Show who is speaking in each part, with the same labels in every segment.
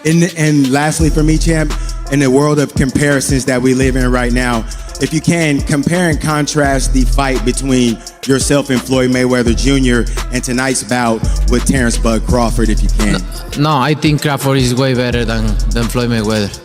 Speaker 1: And lastly for me, champ, in the world of comparisons that we live in right now, if you can, compare and contrast the fight between yourself and Floyd Mayweather Jr. and tonight's bout with Terence "Bud" Crawford, if you can.
Speaker 2: No, I think Crawford is way better than Floyd Mayweather.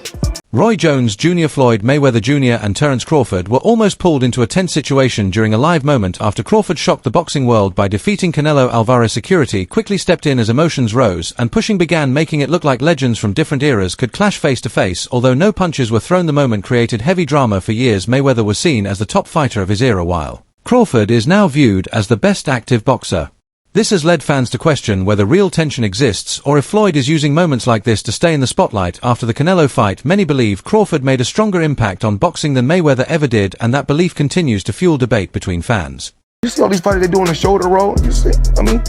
Speaker 3: Roy Jones Jr., Floyd Mayweather Jr. and Terence Crawford were almost pulled into a tense situation during a live moment after Crawford shocked the boxing world by defeating Canelo Alvarez. Security quickly stepped in as emotions rose, and pushing began, making it look like legends from different eras could clash face to face. Although no punches were thrown, the moment created heavy drama. For years, Mayweather was seen as the top fighter of his era, while Crawford is now viewed as the best active boxer. This has led fans to question whether real tension exists or if Floyd is using moments like this to stay in the spotlight. After the Canelo fight, many believe Crawford made a stronger impact on boxing than Mayweather ever did, and that belief continues to fuel debate between fans.
Speaker 4: You see all these fighters, they doing a shoulder roll, you see, I mean,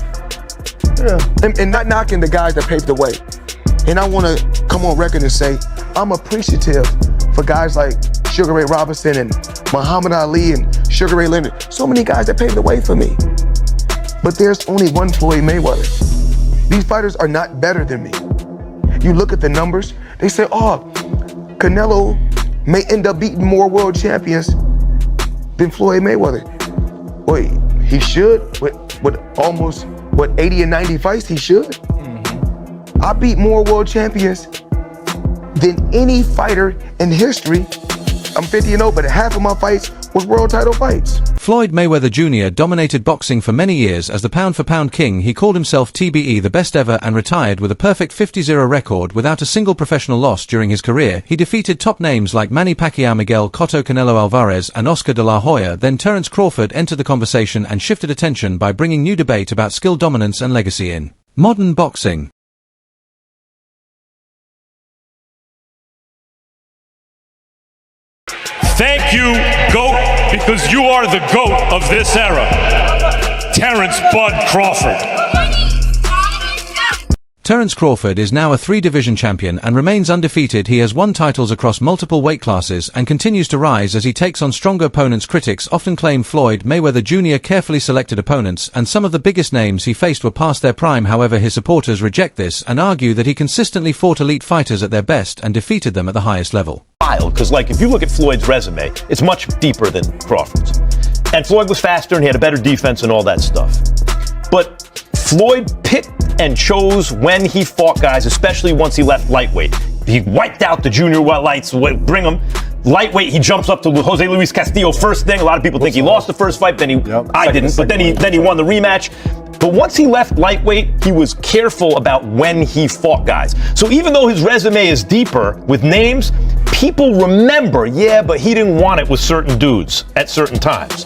Speaker 4: yeah. And not knocking the guys that paved the way. And I want to come on record and say, I'm appreciative for guys like Sugar Ray Robinson and Muhammad Ali and Sugar Ray Leonard. So many guys that paved the way for me. But there's only one Floyd Mayweather. These fighters are not better than me. You look at the numbers, they say, oh, Canelo may end up beating more world champions than Floyd Mayweather. Wait, he should? With almost, 80 and 90 fights, he should? Mm-hmm. I beat more world champions than any fighter in history. I'm 50-0, but half of my fights was world title fights.
Speaker 3: Floyd Mayweather Jr. dominated boxing for many years as the pound-for-pound king. He called himself TBE, the best ever, and retired with a perfect 50-0 record without a single professional loss during his career. He defeated top names like Manny Pacquiao, Miguel Cotto, Canelo Alvarez, and Oscar de la Hoya. Then Terence Crawford entered the conversation and shifted attention by bringing new debate about skill dominance and legacy in modern boxing.
Speaker 5: Thank you, GOAT, because you are the GOAT of this era. Terence "Bud" Crawford.
Speaker 3: Terence Crawford is now a 3-division champion and remains undefeated. He has won titles across multiple weight classes and continues to rise as he takes on stronger opponents. Critics often claim Floyd Mayweather Jr. carefully selected opponents, and some of the biggest names he faced were past their prime. However, his supporters reject this and argue that he consistently fought elite fighters at their best and defeated them at the highest level.
Speaker 6: Because, like, if you look at Floyd's resume, it's much deeper than Crawford's. And Floyd was faster and he had a better defense and all that stuff. But Floyd picked and chose when he fought guys, especially once he left lightweight. He wiped out the junior lights, bring him. Lightweight, he jumps up to Jose Luis Castillo first thing. A lot of people think he lost the first fight, I didn't, but then he won the rematch. But once he left lightweight, he was careful about when he fought guys. So even though his resume is deeper with names, people remember, yeah, but he didn't want it with certain dudes at certain times.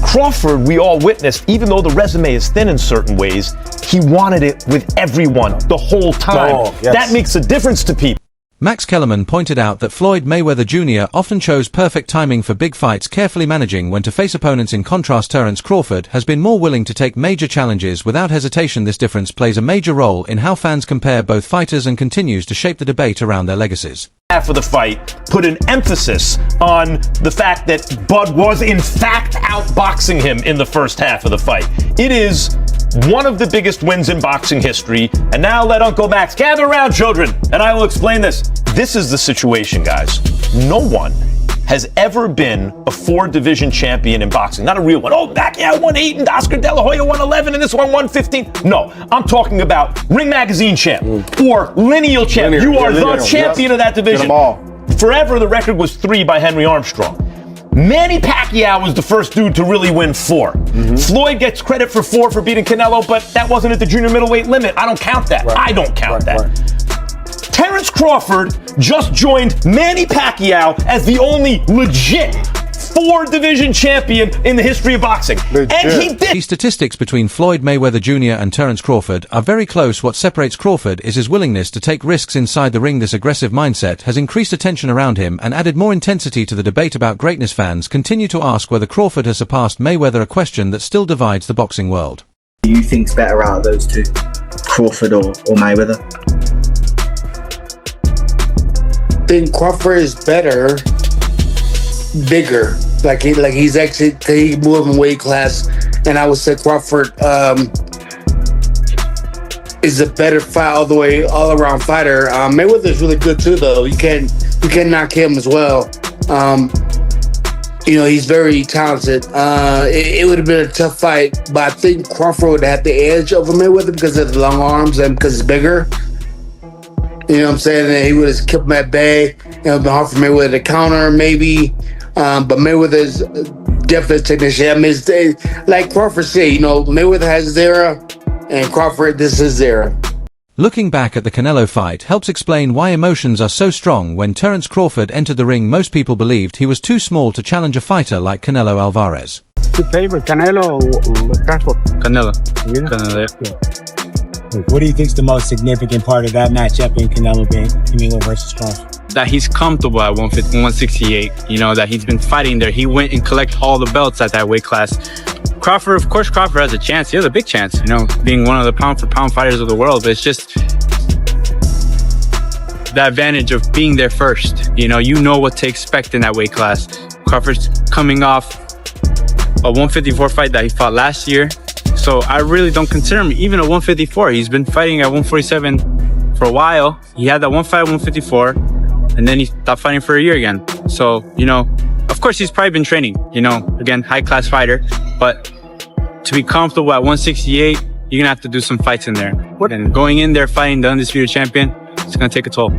Speaker 6: Crawford, we all witnessed, even though the resume is thin in certain ways, he wanted it with everyone the whole time. Oh, yes. That makes a difference to people.
Speaker 3: Max Kellerman pointed out that Floyd Mayweather Jr. often chose perfect timing for big fights, carefully managing when to face opponents. In contrast, Terence Crawford has been more willing to take major challenges without hesitation. This difference plays a major role in how fans compare both fighters and continues to shape the debate around their legacies.
Speaker 6: Half of the fight put an emphasis on the fact that Bud was in fact outboxing him in the first half of the fight. It is one of the biggest wins in boxing history. And now let Uncle Max gather around, children, and I will explain this. This is the situation, guys. No one has ever been a 4-division champion in boxing. Not a real one. Oh, Pacquiao won 8 and Oscar De La Hoya won 11 and this one won 15. No, I'm talking about Ring Magazine champ or lineal champ. You are the champion of that division. Forever, the record was 3 by Henry Armstrong. Manny Pacquiao was the first dude to really win 4. Floyd gets credit for 4 for beating Canelo, but that wasn't at the junior middleweight limit. I don't count that. I don't count that. Terence Crawford just joined Manny Pacquiao as the only legit 4-division champion in the history of boxing. And he did.
Speaker 3: The statistics between Floyd Mayweather Jr. and Terence Crawford are very close. What separates Crawford is his willingness to take risks inside the ring. This aggressive mindset has increased attention around him and added more intensity to the debate about greatness. Fans continue to ask whether Crawford has surpassed Mayweather, a question that still divides the boxing world.
Speaker 7: Who do you think's better out of those two, Crawford or Mayweather?
Speaker 8: I think Crawford is better, bigger. Like he's actually he moved in weight class, and I would say Crawford is is a better fight all around fighter. Mayweather's really good too, though. You can't knock him as well. He's very talented. It would have been a tough fight, but I think Crawford would have the edge over Mayweather because of the long arms and because he's bigger. You know what I'm saying? And he would have kept him at bay. It would have been hard for Mayweather to counter, maybe. But Mayweather's definitely a technician. I mean, like Crawford said, Mayweather has his era, and Crawford, this is his era.
Speaker 3: Looking back at the Canelo fight helps explain why emotions are so strong. When Terence Crawford entered the ring, most people believed he was too small to challenge a fighter like Canelo Alvarez.
Speaker 9: Your favorite, Canelo or Crawford?
Speaker 10: Canelo.
Speaker 9: Yeah.
Speaker 10: Canelo.
Speaker 9: Yeah.
Speaker 11: What do you think is the most significant part of that matchup in Canelo versus Crawford?
Speaker 10: That he's comfortable at 150, 168. That he's been fighting there. He went and collected all the belts at that weight class. Crawford, of course, Crawford has a chance. He has a big chance, being one of the pound-for-pound fighters of the world. But it's just the advantage of being there first. You know what to expect in that weight class. Crawford's coming off a 154 fight that he fought last year. So I really don't consider him even a 154. He's been fighting at 147 for a while. He had that one fight at 154, and then he stopped fighting for a year again. So, of course, he's probably been training, again, high-class fighter. But to be comfortable at 168, you're going to have to do some fights in there. And going in there fighting the undisputed champion, it's going to take a toll.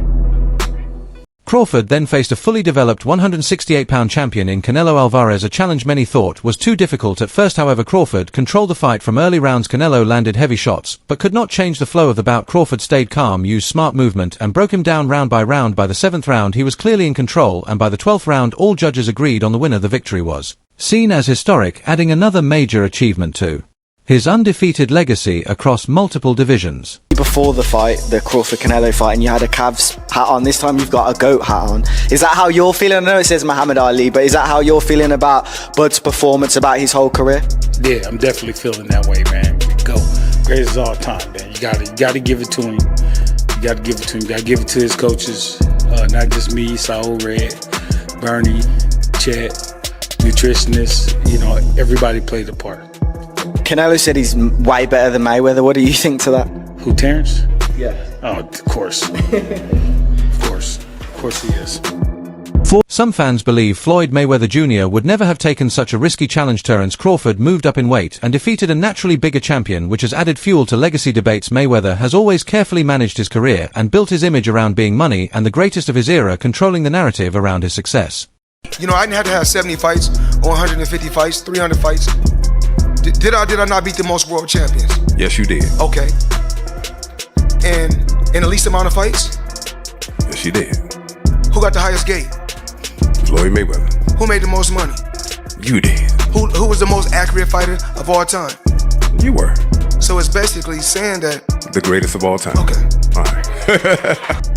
Speaker 3: Crawford then faced a fully developed 168-pound champion in Canelo Alvarez, a challenge many thought was too difficult at first. However, Crawford controlled the fight from early rounds. Canelo landed heavy shots, but could not change the flow of the bout. Crawford stayed calm, used smart movement, and broke him down round by round. By the 7th round, he was clearly in control, and by the 12th round, all judges agreed on the winner. The victory was seen as historic, adding another major achievement to his undefeated legacy across multiple divisions.
Speaker 12: Before the fight, the Crawford-Canelo fight, and you had a Cavs hat on. This time you've got a GOAT hat on. Is that how you're feeling? I know it says Muhammad Ali, but is that how you're feeling about Bud's performance, about his whole career?
Speaker 9: Yeah, I'm definitely feeling that way, man. GOAT. Greatest of all time, man. You gotta give it to him. You gotta give it to him. You gotta give it to his coaches. Not just me, Saul, Red, Bernie, Chet, nutritionists. Everybody played a part.
Speaker 12: Canelo said he's way better than Mayweather. What do you think to that?
Speaker 9: Who, Terence?
Speaker 12: Yeah.
Speaker 9: Oh, of course. Of course he is.
Speaker 3: Some fans believe Floyd Mayweather Jr. would never have taken such a risky challenge. Terence Crawford moved up in weight and defeated a naturally bigger champion, which has added fuel to legacy debates. Mayweather has always carefully managed his career and built his image around being money and the greatest of his era, controlling the narrative around his success.
Speaker 4: I didn't have to have 70 fights or 150 fights, 300 fights. Did I not beat the most world champions?
Speaker 13: Yes, you did.
Speaker 4: Okay. And in the least amount of fights?
Speaker 13: Yes, you did.
Speaker 4: Who got the highest gate?
Speaker 13: Floyd Mayweather.
Speaker 4: Who made the most money?
Speaker 13: You did.
Speaker 4: Who was the most accurate fighter of all time?
Speaker 13: You were.
Speaker 4: So it's basically saying that...
Speaker 13: The greatest of all time.
Speaker 4: Okay.
Speaker 13: All right.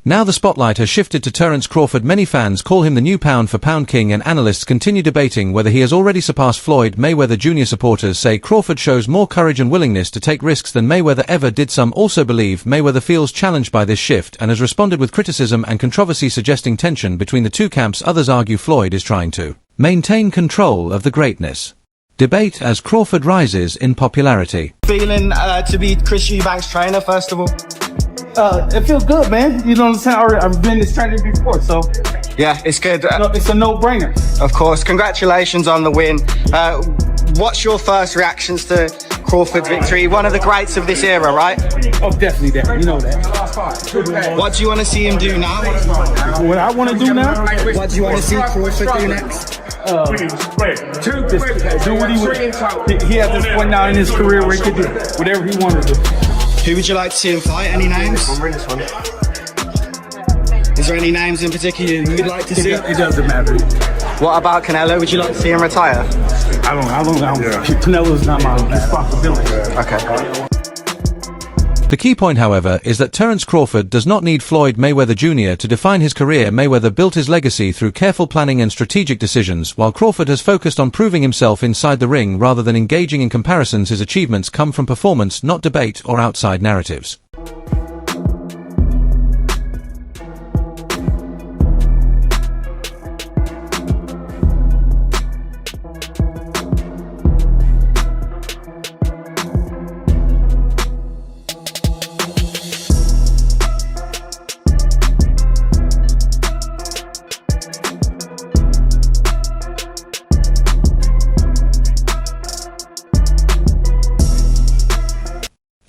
Speaker 3: Now the spotlight has shifted to Terence Crawford. Many fans call him the new pound-for-pound king, and analysts continue debating whether he has already surpassed Floyd Mayweather Jr. Supporters say Crawford shows more courage and willingness to take risks than Mayweather ever did. Some also believe Mayweather feels challenged by this shift and has responded with criticism and controversy, suggesting tension between the two camps. Others argue Floyd is trying to maintain control of the greatness debate as Crawford rises in popularity.
Speaker 14: Feeling to be Chris Eubank's trainer, first of all?
Speaker 15: It feels good, man. You know what I'm saying? I've been this trainer before, so...
Speaker 14: Yeah, it's good.
Speaker 15: It's a no-brainer.
Speaker 14: Of course. Congratulations on the win. What's your first reactions to Crawford's victory? One of the greats of this era, right?
Speaker 15: Oh, definitely that. You know that.
Speaker 14: What do you want to see him do now?
Speaker 15: What I want to do now?
Speaker 14: What do you want to see Crawford do next?
Speaker 15: Do what he had this point now in his career where he could do whatever he wanted to do.
Speaker 14: Who would you like to see him fight? Any names? Is there any names in particular you'd like to see?
Speaker 15: It doesn't matter.
Speaker 14: What about Canelo? Would you like to see him retire?
Speaker 15: I don't. Canelo's not my responsibility.
Speaker 14: Okay.
Speaker 3: The key point, however, is that Terence Crawford does not need Floyd Mayweather Jr. to define his career. Mayweather built his legacy through careful planning and strategic decisions, while Crawford has focused on proving himself inside the ring rather than engaging in comparisons. His achievements come from performance, not debate or outside narratives.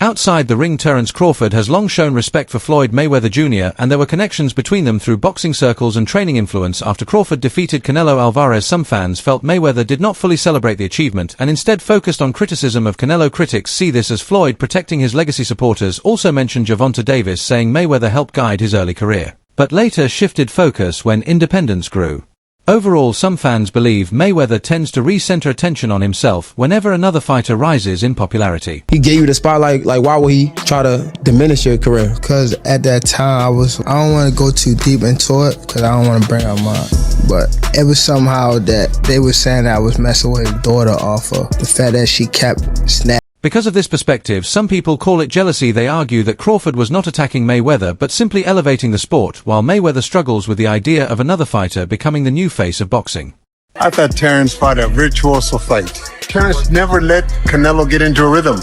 Speaker 3: Outside the ring, Terence Crawford has long shown respect for Floyd Mayweather Jr., and there were connections between them through boxing circles and training influence. After Crawford defeated Canelo Alvarez, some fans felt Mayweather did not fully celebrate the achievement and instead focused on criticism of Canelo. Critics see this as Floyd protecting his legacy. Supporters also mentioned Gervonta Davis, saying Mayweather helped guide his early career, but later shifted focus when independence grew. Overall, some fans believe Mayweather tends to re-center attention on himself whenever another fighter rises in popularity.
Speaker 16: He gave you the spotlight, like why would he try to diminish your career? Because at that time, I don't want to go too deep into it because I don't want to bring up mine. But it was somehow that they were saying that I was messing with his daughter off of the fact that she kept snapping.
Speaker 3: Because of this perspective, some people call it jealousy. They argue that Crawford was not attacking Mayweather but simply elevating the sport, while Mayweather struggles with the idea of another fighter becoming the new face of boxing.
Speaker 17: I thought Terence fought a virtuoso fight. Terence never let Canelo get into a rhythm.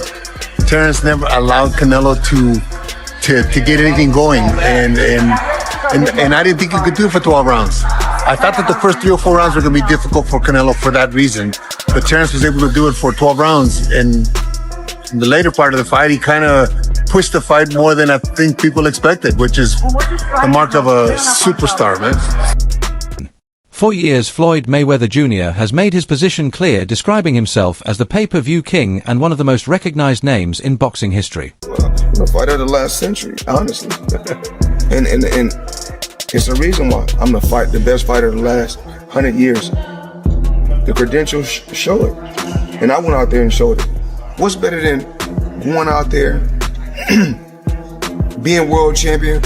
Speaker 17: Terence never allowed Canelo to get anything going, and I didn't think he could do it for 12 rounds. I thought that the first 3 or 4 rounds were going to be difficult for Canelo for that reason, but Terence was able to do it for 12 rounds, and in the later part of the fight, he kind of pushed the fight more than I think people expected, which is the mark of a superstar, man.
Speaker 3: For years, Floyd Mayweather Jr. has made his position clear, describing himself as the pay-per-view king and one of the most recognized names in boxing history.
Speaker 4: I'm the fighter of the last century, honestly. and it's the reason why I'm the best fighter of the last 100 years. The credentials show it. And I went out there and showed it. What's better than going out there, being world champion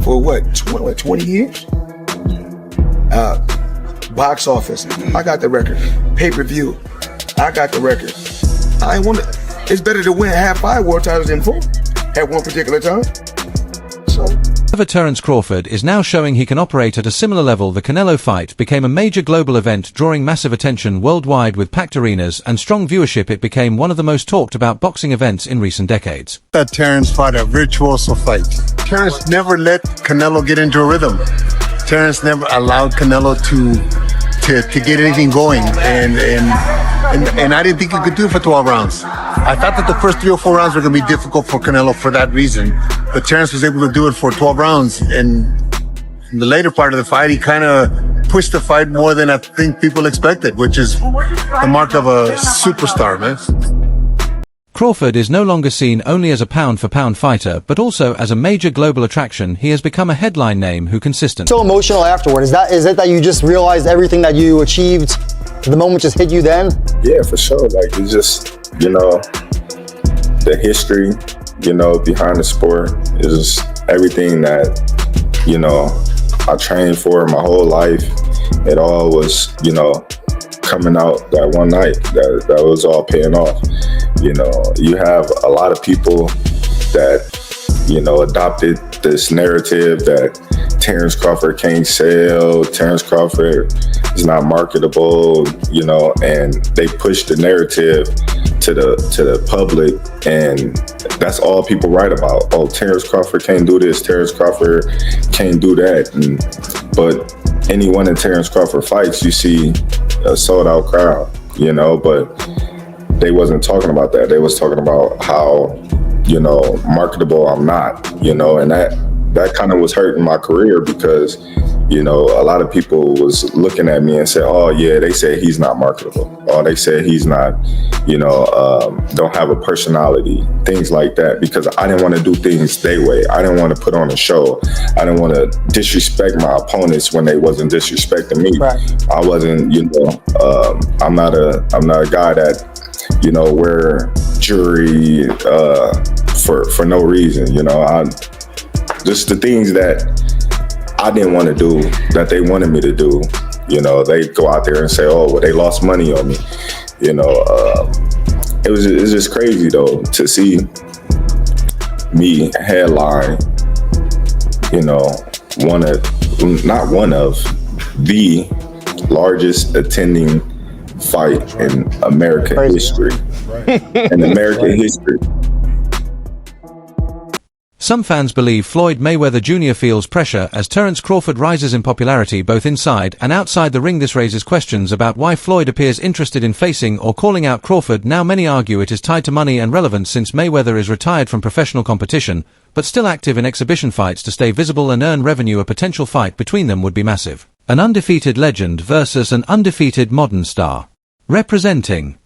Speaker 4: for what, 20 years? Box office, I got the record. Pay-per-view, I got the record. It's better to win 5 world titles than 4 at one particular time.
Speaker 3: However, Terence Crawford is now showing he can operate at a similar level. The Canelo fight became a major global event, drawing massive attention worldwide with packed arenas and strong viewership. It became one of the most talked about boxing events in recent decades.
Speaker 17: I thought Terence fought a virtuoso fight. Terence never let Canelo get into a rhythm. Terence never allowed Canelo to get anything going, and I didn't think he could do it for 12 rounds. I thought that the first 3 or 4 rounds were going to be difficult for Canelo for that reason, but Terence was able to do it for 12 rounds, and in the later part of the fight, he kind of pushed the fight more than I think people expected, which is the mark of a superstar, man.
Speaker 3: Crawford is no longer seen only as a pound-for-pound fighter, but also as a major global attraction. He has become a headline name who consistently...
Speaker 18: So emotional afterward. Is it that you just realized everything that you achieved, the moment just hit you then?
Speaker 19: Yeah, for sure. Like, it's just, the history, behind the sport is everything that, I trained for my whole life. It all was, coming out that one night. That was all paying off. You have a lot of people that, adopted this narrative that Terence Crawford can't sell, Terence Crawford is not marketable, and they push the narrative to the public, and that's all people write about. Oh, Terence Crawford can't do this, Terence Crawford can't do that. But anyone in Terence Crawford fights, you see a sold-out crowd, but they wasn't talking about that. They was talking about how, marketable I'm not, and that kind of was hurting my career because, a lot of people was looking at me and said, oh yeah, they said he's not marketable. Or they said he's not, don't have a personality, things like that, because I didn't want to do things their way. I didn't want to put on a show. I didn't want to disrespect my opponents when they wasn't disrespecting me. Right. I wasn't, I'm not a guy that, wear jewelry for no reason. Just the things that I didn't want to do that they wanted me to do. They go out there and say, oh, well, they lost money on me. It was just crazy though to see me headline, not one of the largest attending fight in American history. In American history.
Speaker 3: Some fans believe Floyd Mayweather Jr. feels pressure as Terence Crawford rises in popularity both inside and outside the ring. This raises questions about why Floyd appears interested in facing or calling out Crawford. Now many argue it is tied to money and relevance since Mayweather is retired from professional competition, but still active in exhibition fights to stay visible and earn revenue. A potential fight between them would be massive. An undefeated legend versus an undefeated modern star. Representing